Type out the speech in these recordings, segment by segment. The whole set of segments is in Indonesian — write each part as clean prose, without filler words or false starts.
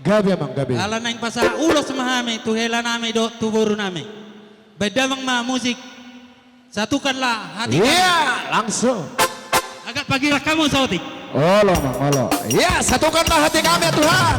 Gabi emang gabi. Ala na yung pasa ulo sa mahami, tuhela namin do, tuburo namin. Bedamang mga musik, satukanlah hati Iya, kami. langsung. Agak pagilah kamu sautik. Olo mang olo. Iya, satukanlah hati kami ya Tuhan.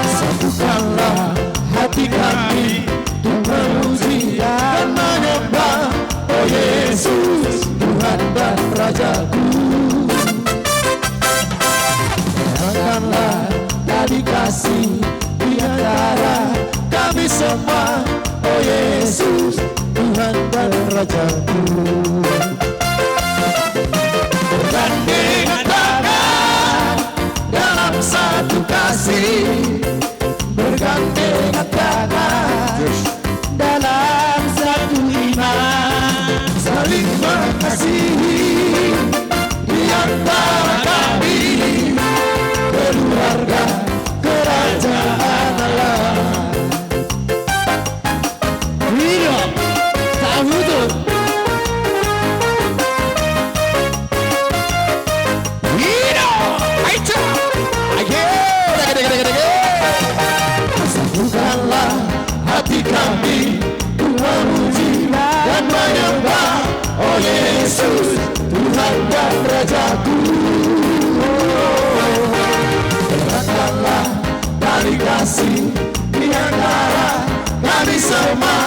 Satukanlah hati kami untuk memuji dan menyembah, oh Yesus, Tuhan dan Rajaku. Nyatakanlah tali kasih di antara kami semua, oh Yesus, Tuhan dan Rajaku. Bergandengan tangan dalam satu kasih, bergandengan tangan dalam satu iman, saling mengasihi di antara kami, keluarga kerajaan Allah. Hidup tak butuh. Hidup, ayo, satukanlah hati kami untuk memuji dan menyembah, oh Yesus, Tuhan dan Rajaku. Eratkanlah tali kasih di antara kami semua,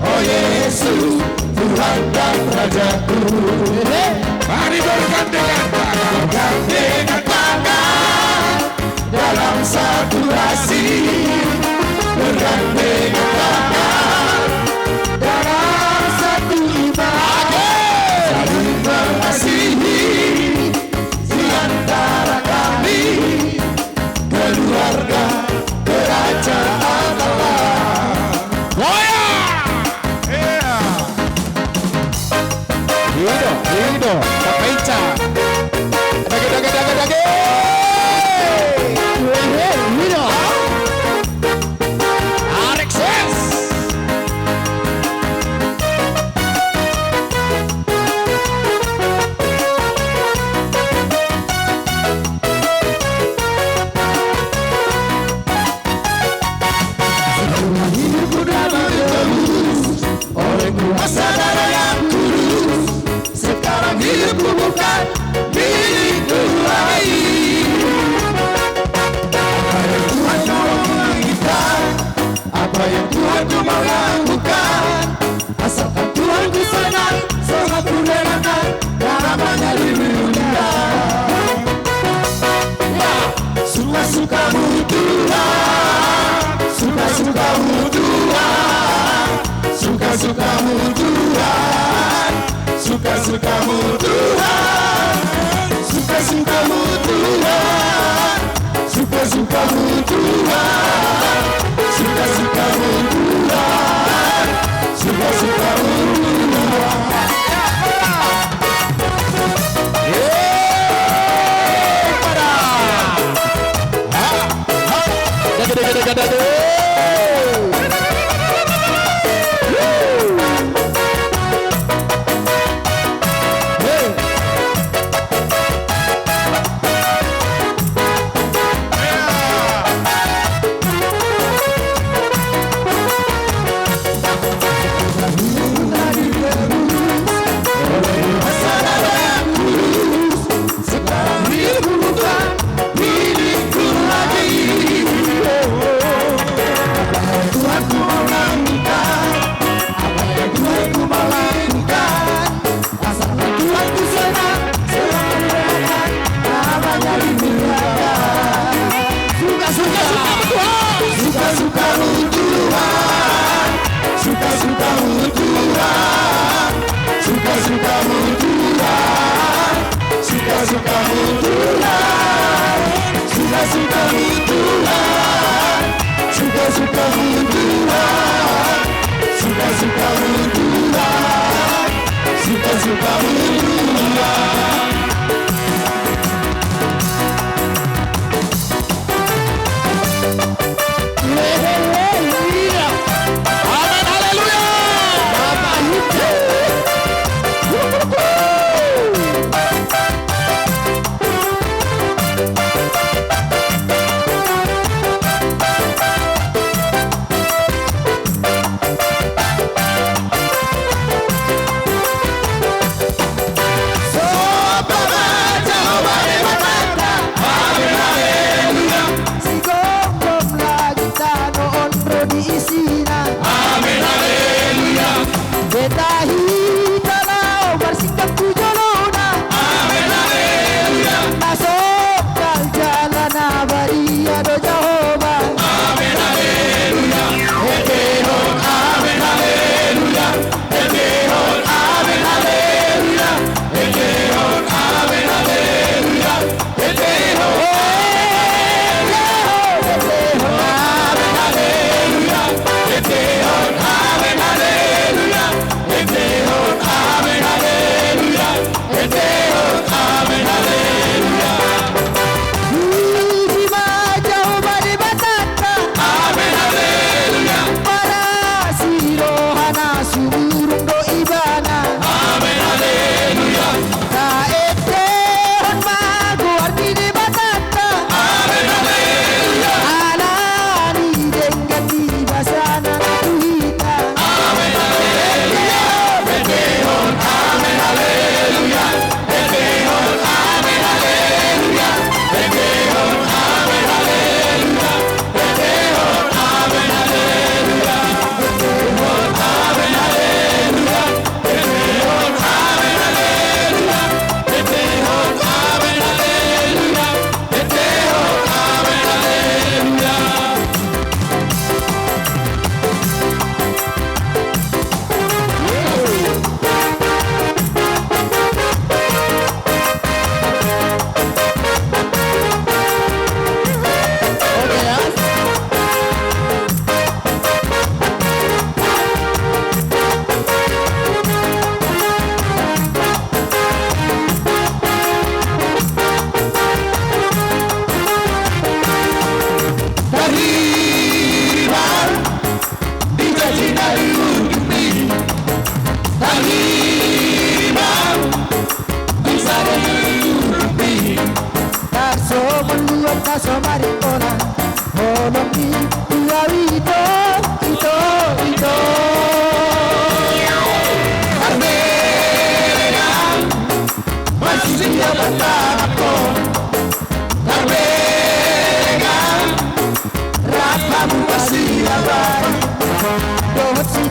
oh Yesus, Tuhan dan Rajaku. Mari bergandengan tangan, bergandengan tangan dalam satu kasih, bergandengan tangan dalam satu iman, saling mengasihi di antara kami, keluarga kerajaan Allah. Hidup, kapaica. Dage. Hidup. Alexis. Seluruh hidupku damai terus oleh kuasa darah yang kudus. Sekarang hidupku bukan milikku lagi. Apa yang Tuhan mau menginginkan, apa yang Tuhan mau lakukan, asalkan Tuhan ku senang, sangat ku relakan, namanya di dunia. Ya, suka-sukamu Tuhan, suka-sukamu Tuhan, suka-sukamu Tuhan, suka-sukamu Tuhan, suka-sukamu Tuhan, suka-sukamu Tuhan, suka-sukamu Tuhan, suka-sukamu Tuhan.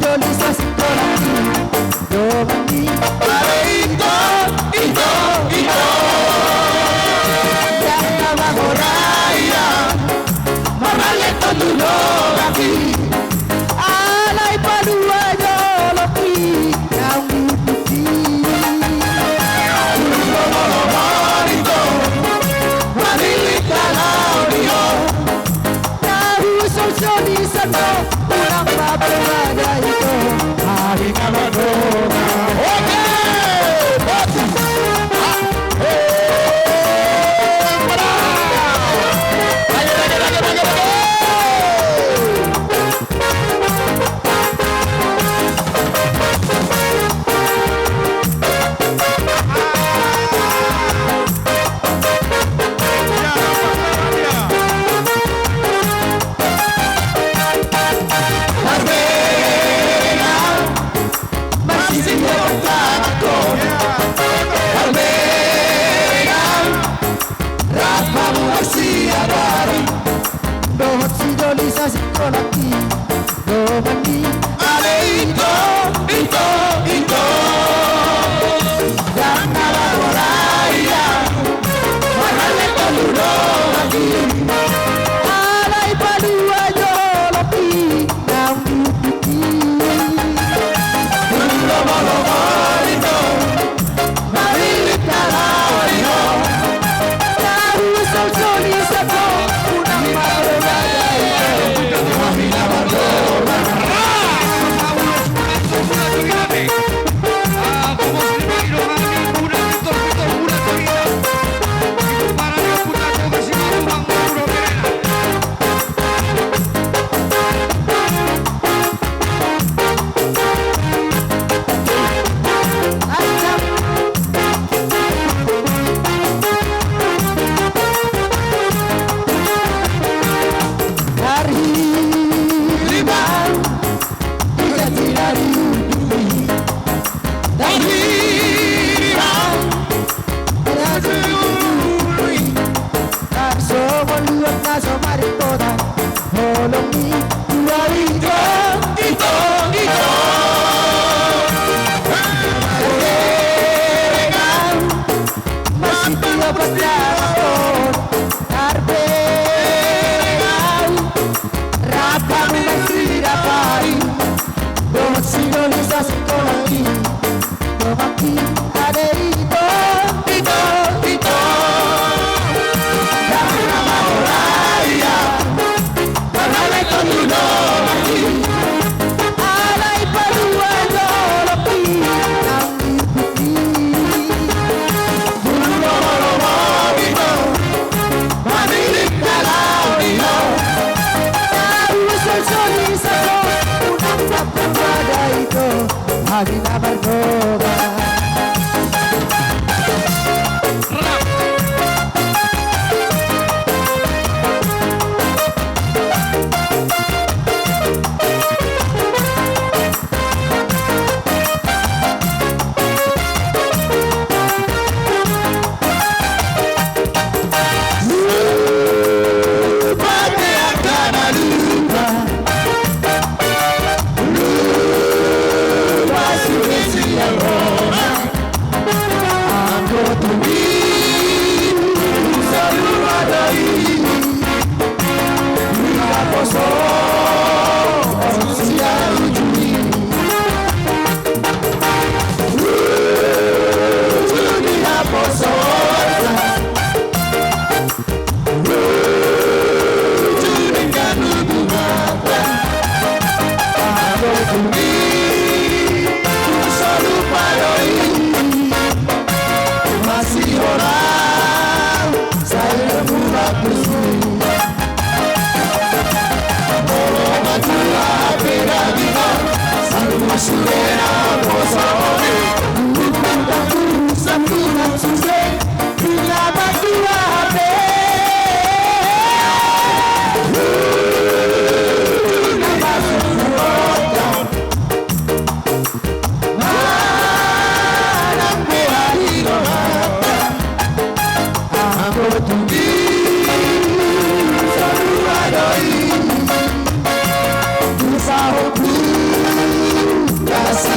Indonesia Sikolaki Domani Ito Yang Mahoraya Maraleto Dulogaki Alay Padua Yoloki Yang Diputi Marito Marilita Laudio Nahu Sosoni Sato Pulang Baberada Ito Hari Kamadona Oke Indonesia Sikolaki Domani Ito Yang Mahoraya Maraleto Dulogaki Alay Padua Yoloki Yang Diputi Marito Marilita Laudio Nahu Sosoni Sato Pulang Baberada Indonesia Sikolaki Domani Ito Yang Mahoraya Maraleto Dulogaki Alay Padua Yoloki Yang Diputi Marito Marilita Laudio Nahu Sosoni Sato Pulang Baberada Ito Hari Kamadona Selalu pada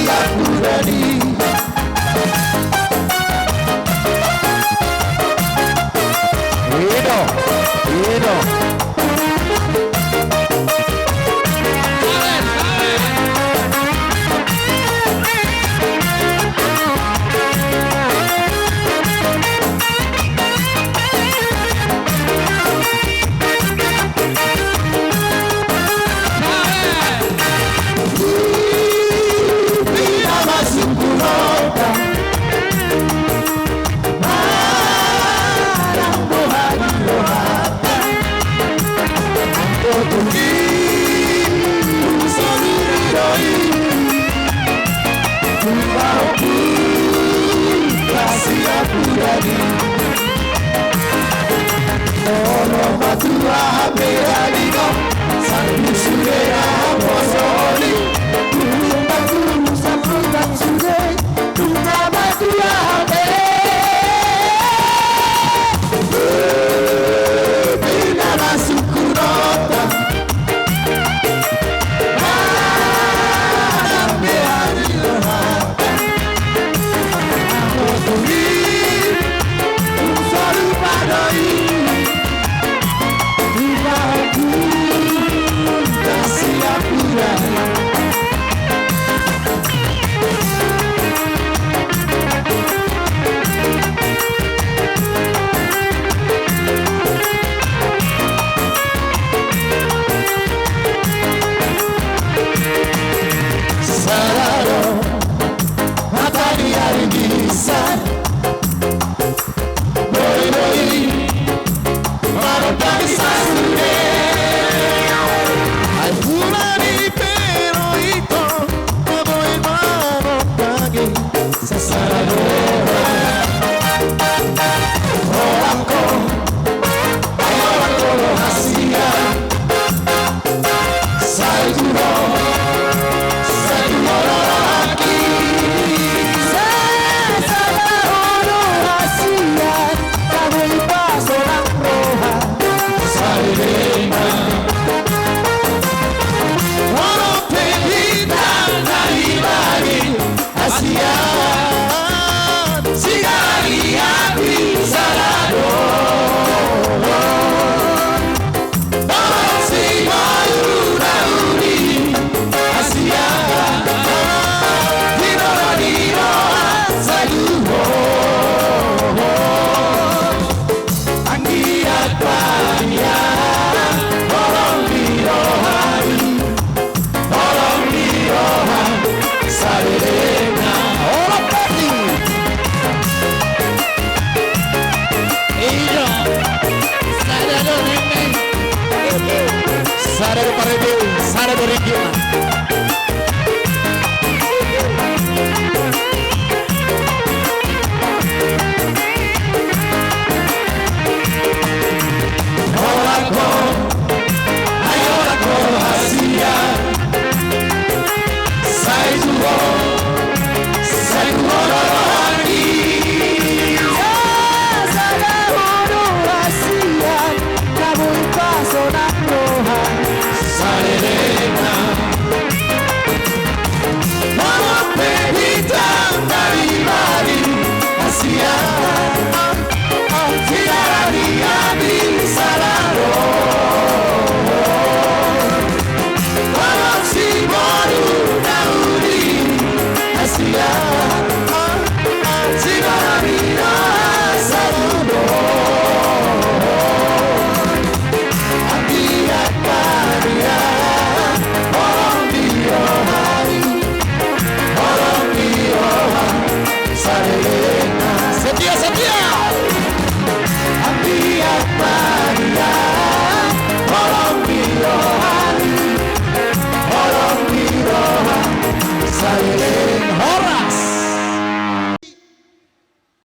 aku ready. Hido. Tua hape aligo, sang surera posoli.